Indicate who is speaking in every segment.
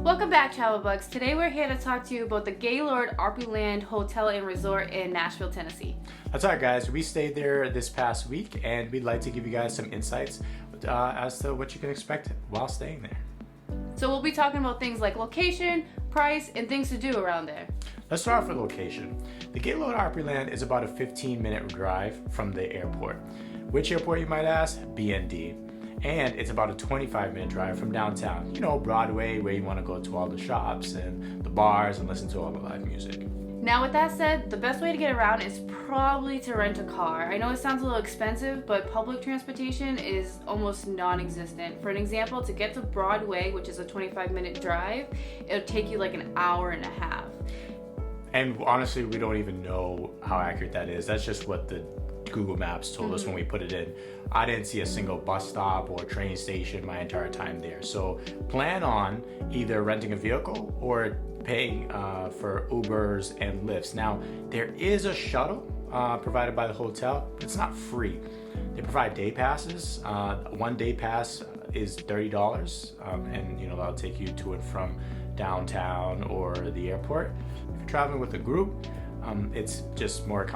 Speaker 1: Welcome back, Travel Bugs. Today we're here to talk to you about the Gaylord Opryland Hotel and Resort in Nashville, Tennessee.
Speaker 2: That's right, guys. We stayed there this past week, and we'd like to give you guys some insights as to what you can expect while staying there.
Speaker 1: So we'll be talking about things like location, price, and things to do around there.
Speaker 2: Let's start off with location. The Gaylord Opryland is about a 15-minute drive from the airport. Which airport, you might ask? BND. And it's about a 25-minute drive from downtown. You know, Broadway, where you want to go to all the shops and the bars and listen to all the live music.
Speaker 1: Now, with that said, the best way to get around is probably to rent a car. I know it sounds a little expensive, but public transportation is almost non-existent. For an example, to get to Broadway, which is a 25-minute drive, it'll take you like an hour and a half.
Speaker 2: And honestly, we don't even know how accurate that is. That's just what the Google Maps told us when we put it in. I didn't see a single bus stop or train station my entire time there. So plan on either renting a vehicle or paying for Ubers and Lyfts. Now, there is a shuttle provided by the hotel. It's not free. They provide day passes. One day pass is $30, and that'll take you to and from downtown or the airport. If you're traveling with a group, it's just more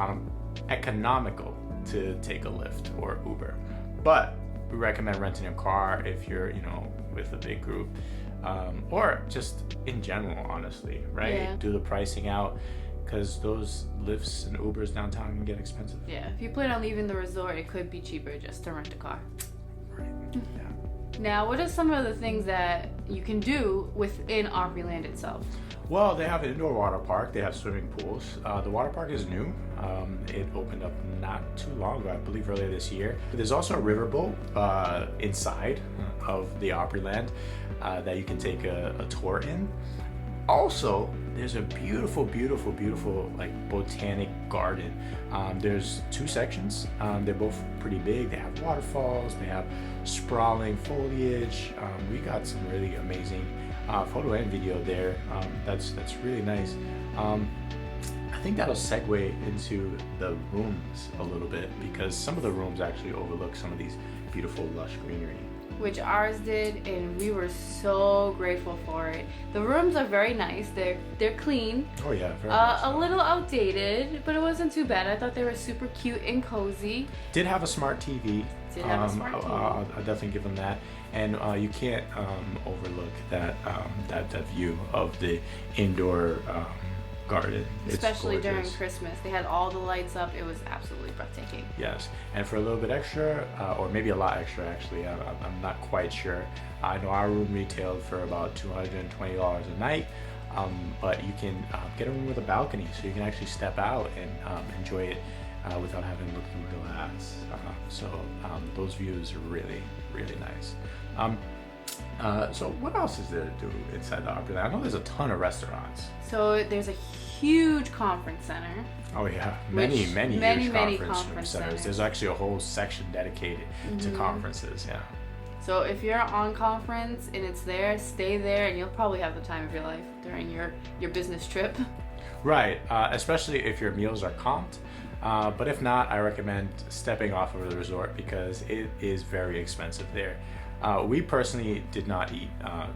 Speaker 2: economical to take a Lyft or Uber. But we recommend renting a car if you're, with a big group, or just in general, honestly, right?
Speaker 1: Yeah.
Speaker 2: Do the pricing out, because those Lyfts and Ubers downtown can get expensive.
Speaker 1: Yeah, if you plan on leaving the resort, it could be cheaper just to rent a car.
Speaker 2: Right. Yeah.
Speaker 1: Now, what are some of the things that you can do within Opryland itself?
Speaker 2: Well, they have an indoor water park. They have swimming pools. The water park is new. It opened up not too long ago, I believe earlier this year. There's also a riverboat inside of the Opryland that you can take a tour in. Also, there's a beautiful like botanic garden. There's two sections. They're both pretty big. They have waterfalls. They have sprawling foliage. We got some really amazing photo and video there. That's really nice. I think that'll segue into the rooms a little bit, because some of the rooms actually overlook some of these beautiful lush greenery.
Speaker 1: Which ours did, and we were so grateful for it. The rooms are very nice. They're clean.
Speaker 2: Oh yeah, very nice.
Speaker 1: A little outdated, but it wasn't too bad. I thought they were super cute and cozy.
Speaker 2: Did have a smart TV. I'll definitely give them that. And you can't overlook that view of the indoor garden.
Speaker 1: Especially during Christmas. They had all the lights up. It was absolutely breathtaking.
Speaker 2: Yes, and for a little bit extra, or maybe a lot extra actually, I'm not quite sure. I know our room retailed for about $220 a night, but you can get a room with a balcony, so you can actually step out and enjoy it without having to look through glass. So those views are really, really nice. So what else is there to do inside the Opryland? I know there's a ton of restaurants.
Speaker 1: So there's a huge conference center.
Speaker 2: Oh yeah, many huge conference centers. There's actually a whole section dedicated to conferences. Yeah.
Speaker 1: So if you're on conference and it's there, stay there, and you'll probably have the time of your life during your business trip.
Speaker 2: Right, especially if your meals are comped. But if not, I recommend stepping off of the resort, because it is very expensive there. We personally did not eat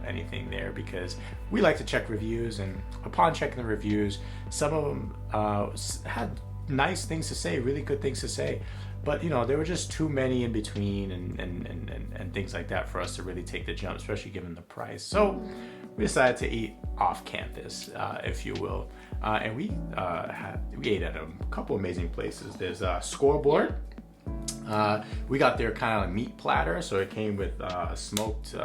Speaker 2: anything there, because we like to check reviews, and upon checking the reviews, some of them had nice things to say, really good things to say, but there were just too many in between and things like that for us to really take the jump, especially given the price. So we decided to eat off campus, if you will, and we ate at a couple amazing places. There's a Scoreboard. We got their kind of meat platter, so it came with smoked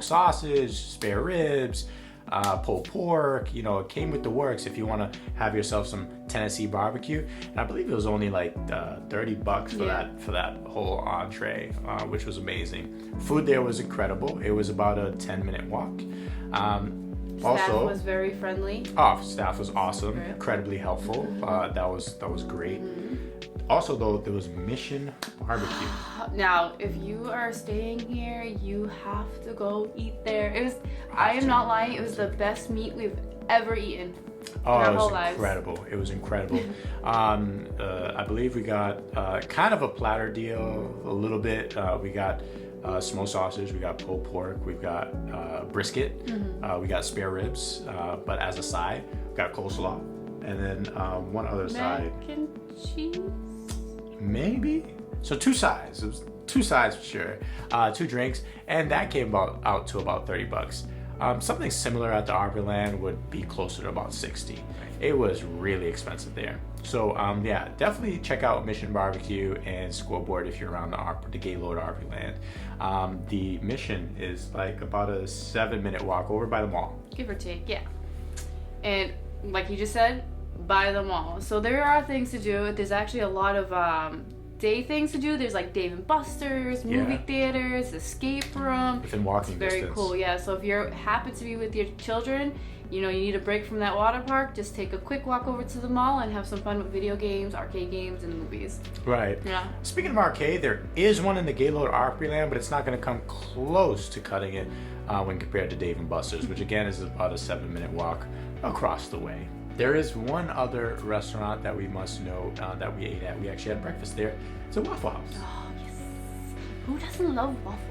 Speaker 2: sausage, spare ribs, pulled pork. It came with the works if you want to have yourself some Tennessee barbecue. And I believe it was only like $30 for that whole entree, which was amazing. Food there was incredible. It was about a 10-minute walk.
Speaker 1: Staff was very friendly.
Speaker 2: Staff was awesome, incredibly helpful. That was great. Also, though, there was Mission Barbecue.
Speaker 1: Now, if you are staying here, you have to go eat there. I am not lying, it was the best meat we've ever eaten in our whole lives.
Speaker 2: Incredible. It was incredible. I believe we got kind of a platter deal a little bit. We got smoked sausage, we got pulled pork, we've got brisket, we got spare ribs, but as a side, we got coleslaw, and then one other side.
Speaker 1: Mac and cheese?
Speaker 2: Maybe. So 2 sides. It was 2 sides for sure. 2 drinks, and that came out to about $30. Something similar at the Opryland would be closer to about 60. It was really expensive there. So yeah, definitely check out Mission Barbecue and Scoreboard if you're around the Gaylord Opryland. The Mission is like about a 7-minute walk over by the mall.
Speaker 1: Give or take, yeah. And like you just said, by the mall. So there are things to do. There's actually a lot of day things to do. There's like Dave & Buster's, movie theaters, escape room.
Speaker 2: Within walking
Speaker 1: distance.
Speaker 2: Very
Speaker 1: cool, yeah. So if you happen to be with your children, you know, you need a break from that water park, just take a quick walk over to the mall and have some fun with video games, arcade games, and movies.
Speaker 2: Right.
Speaker 1: Yeah.
Speaker 2: Speaking of arcade, there is one in the Gaylord Opryland, but it's not going to come close to cutting it when compared to Dave & Buster's, which again is about a 7-minute walk across the way. There is one other restaurant that we must know that we ate at. We actually had breakfast there. It's a Waffle House.
Speaker 1: Oh, yes. Who doesn't love waffles?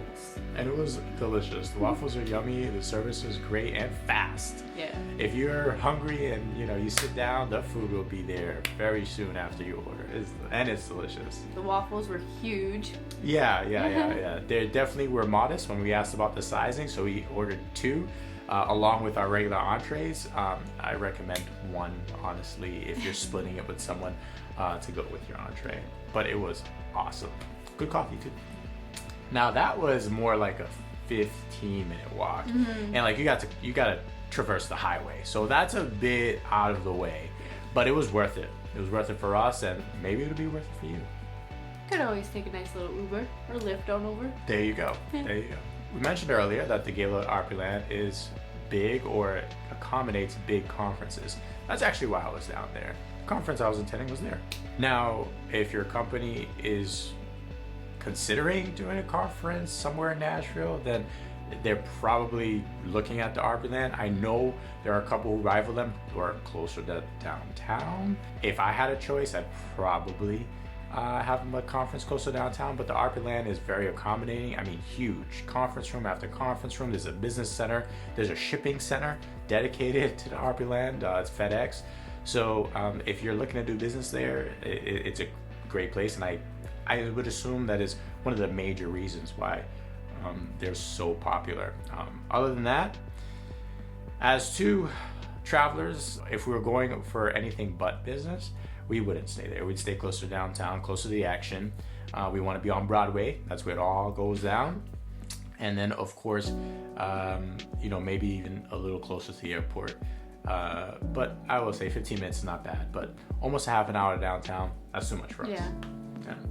Speaker 2: And it was delicious. The waffles are yummy. The service was great and fast.
Speaker 1: Yeah.
Speaker 2: If you're hungry and you sit down, the food will be there very soon after you order. And it's delicious.
Speaker 1: The waffles were huge.
Speaker 2: Yeah. They definitely were modest when we asked about the sizing, so we ordered 2. Along with our regular entrees. I recommend 1, honestly, if you're splitting it with someone to go with your entree. But it was awesome. Good coffee too. Now that was more like a 15-minute walk, and like you got to traverse the highway, so that's a bit out of the way, but it was worth it. It was worth it for us, and maybe it'll be worth it for you.
Speaker 1: Could always take a nice little Uber or Lyft on over.
Speaker 2: There you go. There you go. We mentioned earlier that the Gaylord Opryland is big or accommodates big conferences. That's actually why I was down there. The conference I was attending was there. Now, if your company is considering doing a conference somewhere in Nashville, then they're probably looking at the Opryland. I know there are a couple who rival them who are closer to downtown. If I had a choice, I'd probably have a conference closer downtown, but the Opryland is very accommodating. I mean, huge conference room after conference room. There's a business center. There's a shipping center dedicated to the Opryland. It's FedEx. So if you're looking to do business there, it's a great place, and I would assume that is one of the major reasons why they're so popular. Other than that, as to travelers, if we were going for anything but business, we wouldn't stay there. We'd stay closer to downtown, closer to the action. We want to be on Broadway. That's where it all goes down. And then, of course, maybe even a little closer to the airport. But I will say 15 minutes is not bad, but almost a half an hour to downtown, that's too much for us.
Speaker 1: Yeah.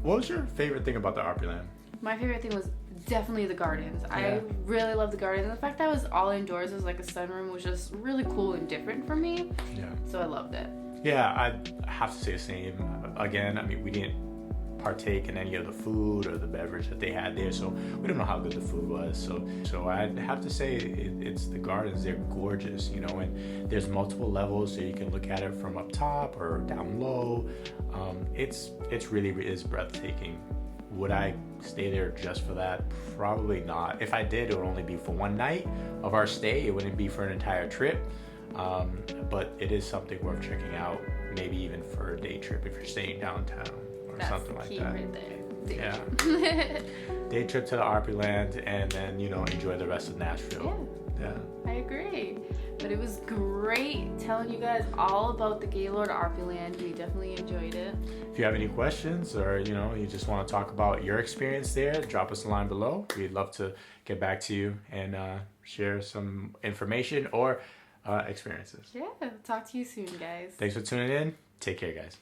Speaker 2: What was your favorite thing about the Opryland?
Speaker 1: My favorite thing was definitely the gardens. Yeah. I really love the gardens. The fact that it was all indoors, it was like a sunroom, was just really cool and different for me.
Speaker 2: Yeah.
Speaker 1: So I loved it.
Speaker 2: Yeah, I have to say the same. Again, I mean, we didn't partake in any of the food or the beverage that they had there, so we don't know how good the food was. So I'd have to say it's the gardens. They're gorgeous, and there's multiple levels, so you can look at it from up top or down low. It's really is breathtaking. Would I stay there just for that? Probably not. If I did, it would only be for one night of our stay. It wouldn't be for an entire trip. But it is something worth checking out, maybe even for a day trip if you're staying downtown or something like that.
Speaker 1: Right there.
Speaker 2: Yeah. Day trip to the Opryland, and then enjoy the rest of Nashville. Yeah.
Speaker 1: I agree. But it was great telling you guys all about the Gaylord Opryland. We definitely enjoyed it.
Speaker 2: If you have any questions, or you just want to talk about your experience there, drop us a line below. We'd love to get back to you and share some information or experiences.
Speaker 1: Yeah, talk to you soon, guys.
Speaker 2: Thanks for tuning in. Take care, guys.